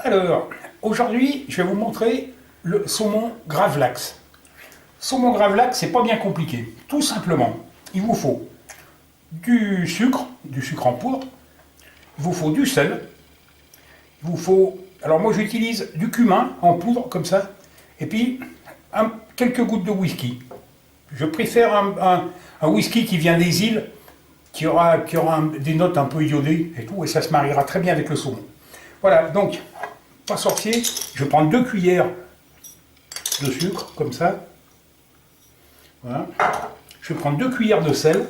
Alors, aujourd'hui, je vais vous montrer le saumon gravlax. Saumon gravlax, c'est pas bien compliqué. Tout simplement, il vous faut du sucre en poudre, il vous faut du sel, il vous faut... Alors moi j'utilise du cumin en poudre, comme ça, et puis quelques gouttes de whisky. Je préfère un whisky qui vient des îles, qui aura des notes un peu iodées et tout, et ça se mariera très bien avec le saumon. Voilà, donc, pas sorcier, je prends 2 cuillères de sucre, comme ça. Voilà. Je vais prendre 2 cuillères de sel.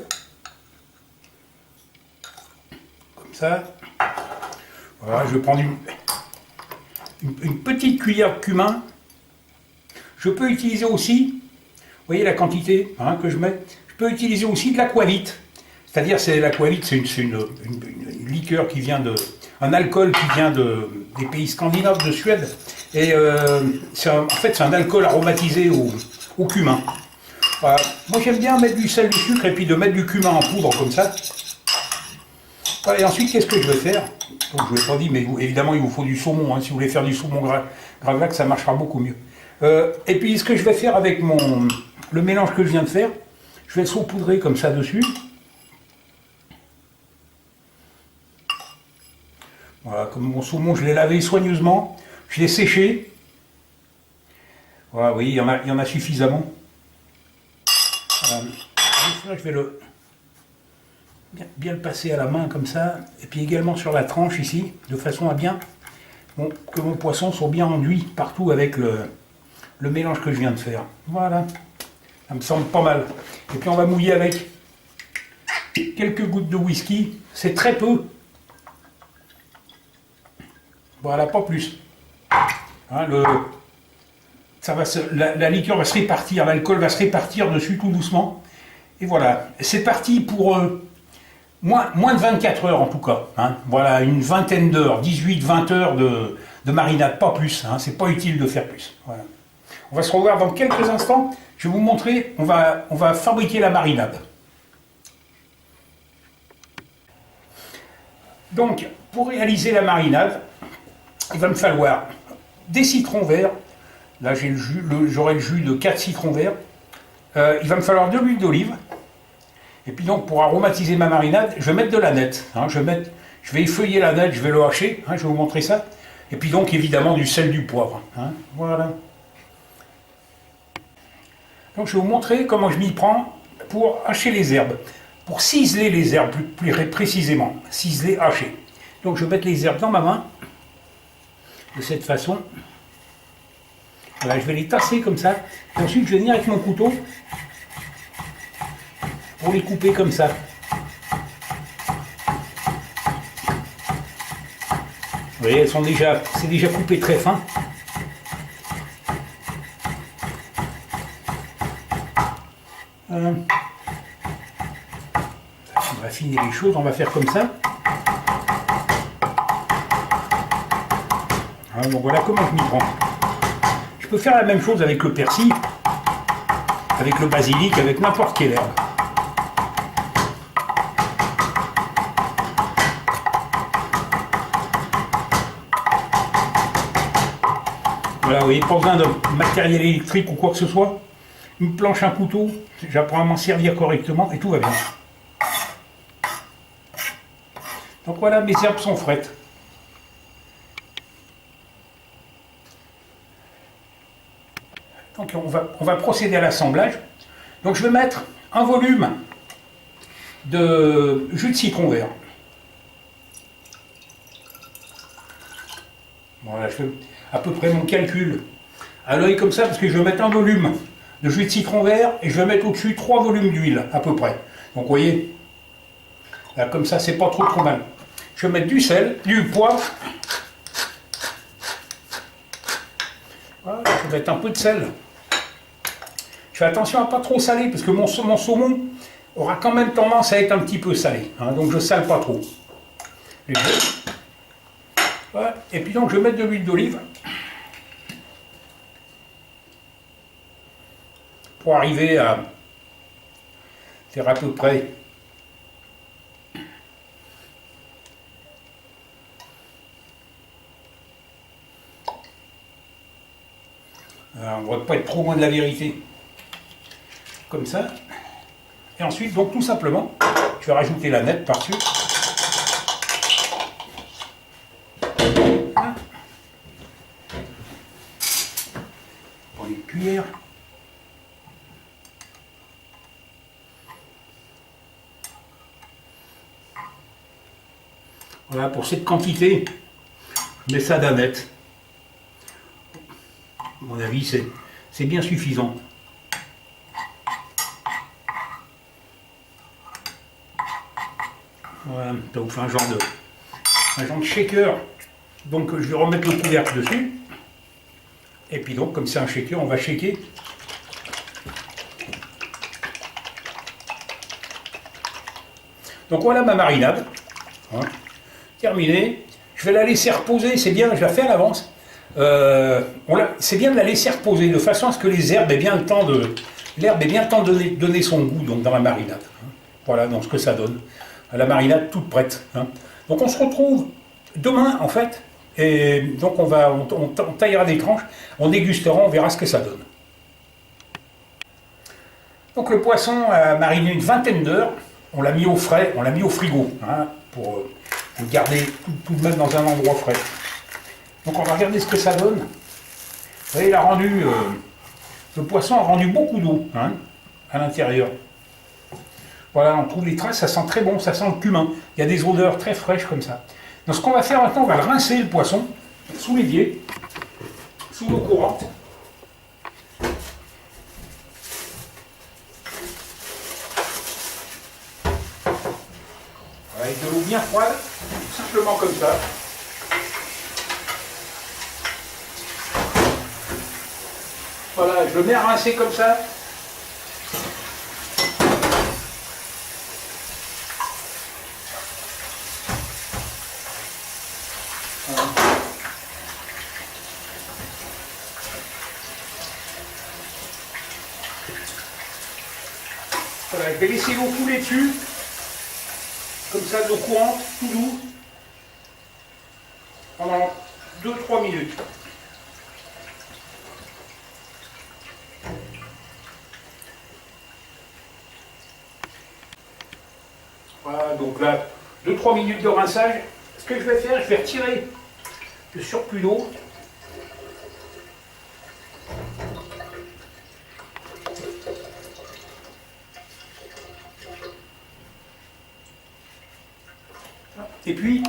Comme ça. Voilà, je vais prendre une petite cuillère de cumin. Je peux utiliser aussi, vous voyez la quantité que je mets, je peux utiliser aussi de l'aquavite. C'est-à-dire, l'aquavite, c'est une liqueur qui vient un alcool qui vient des pays scandinaves, de Suède. Et en fait, c'est un alcool aromatisé au cumin. Voilà. Moi, j'aime bien mettre du sel, du sucre, et puis de mettre du cumin en poudre, comme ça. Voilà. Et ensuite, qu'est-ce que je vais faire? Donc, je ne vous l'ai pas dit, mais évidemment, il vous faut du saumon. Si vous voulez faire du saumon gravlax, ça marchera beaucoup mieux. Et puis, ce que je vais faire avec le mélange que je viens de faire, je vais le saupoudrer comme ça dessus. Voilà, comme mon saumon, je l'ai lavé soigneusement, je l'ai séché. Voilà, vous voyez, il y en a suffisamment. Voilà. Je vais bien le passer à la main comme ça, et puis également sur la tranche ici, de façon à bien que mon poisson soit bien enduit partout avec le mélange que je viens de faire. Voilà, ça me semble pas mal. Et puis on va mouiller avec quelques gouttes de whisky, c'est très peu. Voilà, pas plus. Hein, la liqueur va se répartir, l'alcool va se répartir dessus tout doucement. Et voilà, c'est parti pour moins de 24 heures en tout cas. Hein. Voilà, une vingtaine d'heures, 18-20 heures de marinade, pas plus. Hein. C'est pas utile de faire plus. Voilà. On va se revoir dans quelques instants. Je vais vous montrer, on va fabriquer la marinade. Donc, pour réaliser la marinade, il va me falloir des citrons verts. Là, j'aurai le jus de 4 citrons verts. Il va me falloir de l'huile d'olive. Et puis donc, pour aromatiser ma marinade, je vais mettre de l'aneth. Hein, je vais effeuiller l'aneth, je vais le hacher. Hein, je vais vous montrer ça. Et puis donc, évidemment, du sel, du poivre. Hein, voilà. Donc, je vais vous montrer comment je m'y prends pour hacher les herbes. Pour ciseler les herbes, plus précisément. Ciseler, hacher. Donc, je vais mettre les herbes dans ma main. De cette façon. Voilà, je vais les tasser comme ça. Et ensuite, je vais venir avec mon couteau pour les couper comme ça. Vous voyez, c'est déjà coupé très fin. On va affiner les choses, on va faire comme ça. Donc voilà comment je m'y prends. Je peux faire la même chose avec le persil, avec le basilic, avec n'importe quelle herbe. Voilà, vous voyez, pas besoin de matériel électrique ou quoi que ce soit. Une planche, un couteau, j'apprends à m'en servir correctement et tout va bien. Donc voilà, mes herbes sont frettes. Donc on va procéder à l'assemblage. Donc je vais mettre un volume de jus de citron vert. Voilà, je fais à peu près mon calcul à l'œil comme ça, parce que je vais mettre un volume de jus de citron vert et je vais mettre au-dessus 3 volumes d'huile, à peu près. Donc vous voyez, là, comme ça, c'est pas trop mal. Je vais mettre du sel, du poivre. Voilà, je vais mettre un peu de sel. Je fais attention à pas trop saler, parce que mon saumon aura quand même tendance à être un petit peu salé. Hein, donc je sale pas trop. Voilà. Et puis donc je vais mettre de l'huile d'olive. Pour arriver à faire à peu près On ne va pas être trop loin de la vérité. Comme ça. Et ensuite, donc tout simplement, je vais rajouter la nette par-dessus. Voilà. Pour les cuillères. Voilà, pour cette quantité, je mets ça d'aneth. À mon avis, c'est bien suffisant. Voilà, ça vous fait un genre de shaker. Donc je vais remettre le couvercle dessus. Et puis donc, comme c'est un shaker, on va shaker. Donc voilà ma marinade. Voilà. Terminée. Je vais la laisser reposer, c'est bien, je la fais à l'avance. C'est bien de la laisser reposer, de façon à ce que les herbes aient bien le temps de... L'herbe ait bien le temps de donner son goût donc, dans la marinade. Voilà donc ce que ça donne. La marinade toute prête. Donc on se retrouve demain en fait. Et donc on taillera des tranches, on dégustera, on verra ce que ça donne. Donc le poisson a mariné une vingtaine d'heures. On l'a mis au frais, on l'a mis au frigo, pour le garder tout de même dans un endroit frais. Donc on va regarder ce que ça donne. Vous voyez, le poisson a rendu beaucoup d'eau à l'intérieur. Voilà, on trouve les traces, ça sent très bon, ça sent le cumin. Il y a des odeurs très fraîches comme ça. Donc ce qu'on va faire maintenant, on va le rincer le poisson sous l'évier, sous l'eau courante. Avec de l'eau bien froide, simplement comme ça. Voilà, je le mets à rincer comme ça. Voilà, je vais laisser l'eau couler dessus, comme ça, de l'eau courante, tout doux, pendant 2-3 minutes. Voilà, donc là, 2-3 minutes de rinçage. Ce que je vais faire, je vais retirer le surplus d'eau. Et puis,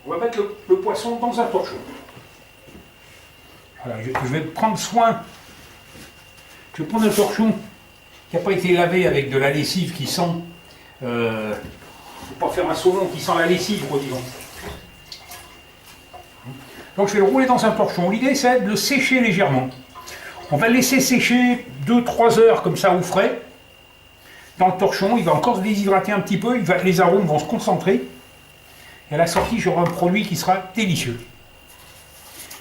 on va mettre le poisson dans un torchon. Voilà, je vais prendre soin. Je vais prendre un torchon qui n'a pas été lavé avec de la lessive qui sent. Il ne faut pas faire un saumon qui sent la lessive, disons. Donc je vais le rouler dans un torchon. L'idée, c'est de le sécher légèrement. On va le laisser sécher 2-3 heures comme ça au frais. Dans le torchon, il va encore se déshydrater un petit peu, les arômes vont se concentrer. Et à la sortie, j'aurai un produit qui sera délicieux.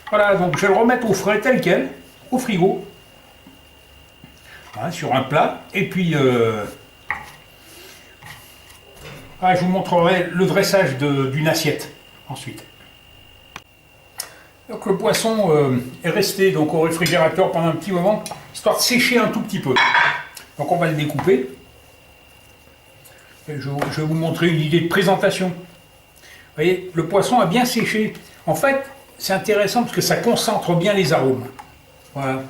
Voilà, donc je vais le remettre au frais tel quel, au frigo, sur un plat. Et puis, je vous montrerai le dressage d'une assiette ensuite. Donc le poisson est resté donc, au réfrigérateur pendant un petit moment, histoire de sécher un tout petit peu. Donc on va le découper. Je vais vous montrer une idée de présentation. Vous voyez, le poisson a bien séché. En fait, c'est intéressant parce que ça concentre bien les arômes. Voilà.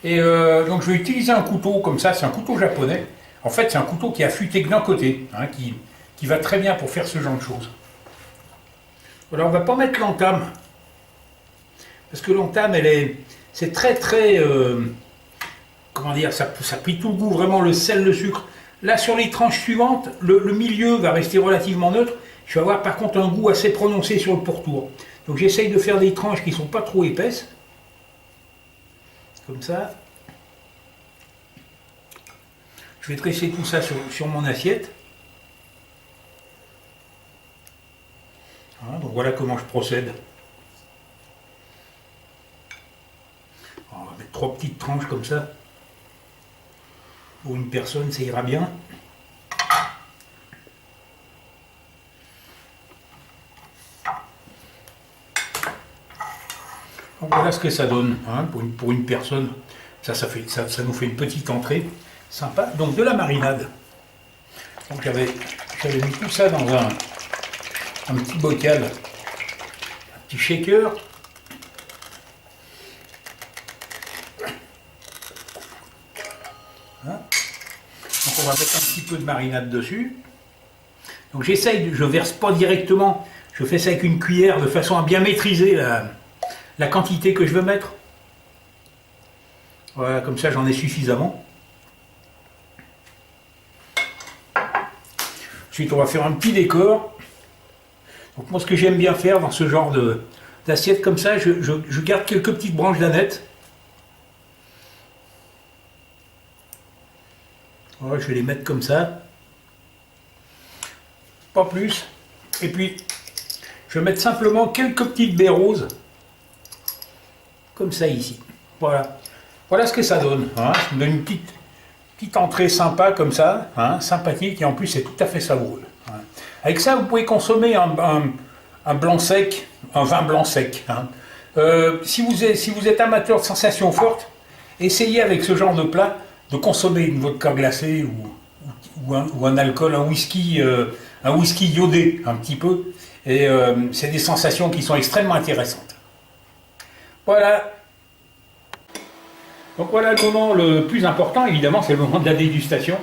Et donc je vais utiliser un couteau comme ça, c'est un couteau japonais. En fait, c'est un couteau qui est affûté que d'un côté, qui va très bien pour faire ce genre de choses. Alors on ne va pas mettre l'entame. Parce que l'entame, c'est très comment dire, ça plie tout le goût, vraiment le sel, le sucre. Là, sur les tranches suivantes, le milieu va rester relativement neutre. Je vais avoir par contre un goût assez prononcé sur le pourtour. Donc j'essaye de faire des tranches qui ne sont pas trop épaisses. Comme ça. Je vais dresser tout ça sur mon assiette. Voilà, donc voilà comment je procède. Alors, on va mettre 3 petites tranches comme ça. Pour une personne, ça ira bien. Donc voilà ce que ça donne hein, pour une personne. Ça nous fait une petite entrée sympa. Donc de la marinade. Donc j'avais mis tout ça dans un petit bocal, un petit shaker. Hein. Donc on va mettre un petit peu de marinade dessus. Donc j'essaye, je verse pas directement, je fais ça avec une cuillère de façon à bien maîtriser la quantité que je veux mettre. Voilà, comme ça j'en ai suffisamment. Ensuite on va faire un petit décor. Donc moi ce que j'aime bien faire dans ce genre d'assiette comme ça, je garde quelques petites branches d'aneth. Voilà, je vais les mettre comme ça. Pas plus. Et puis, je vais mettre simplement quelques petites baies roses. Comme ça ici. Voilà. Voilà ce que ça donne. Hein. Ça me donne une petite entrée sympa comme ça. Hein, sympathique. Et en plus, c'est tout à fait savoureux. Hein. Avec ça, vous pouvez consommer un blanc sec, un vin blanc sec. Hein. Si vous êtes amateur de sensations fortes, essayez avec ce genre de plat de consommer une vodka glacée ou un alcool, un whisky iodé un petit peu. Et c'est des sensations qui sont extrêmement intéressantes. Voilà. Donc voilà le moment le plus important, évidemment, c'est le moment de la dégustation.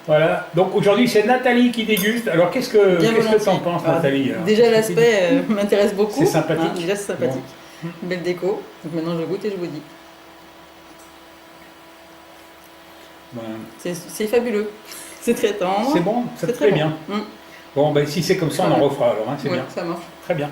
Voilà. Donc aujourd'hui, c'est Nathalie qui déguste. Alors qu'est-ce que tu en penses, Nathalie? Alors, déjà l'aspect m'intéresse beaucoup. C'est sympathique. Hein, déjà c'est sympathique. Bon. Belle déco. Donc maintenant je goûte et je vous dis. Ben, c'est fabuleux. C'est très tendre. C'est bon, c'est très bien. Bon, bon ben, si c'est comme ça, on en refera alors. Hein, c'est bien. Ça marche. Très bien.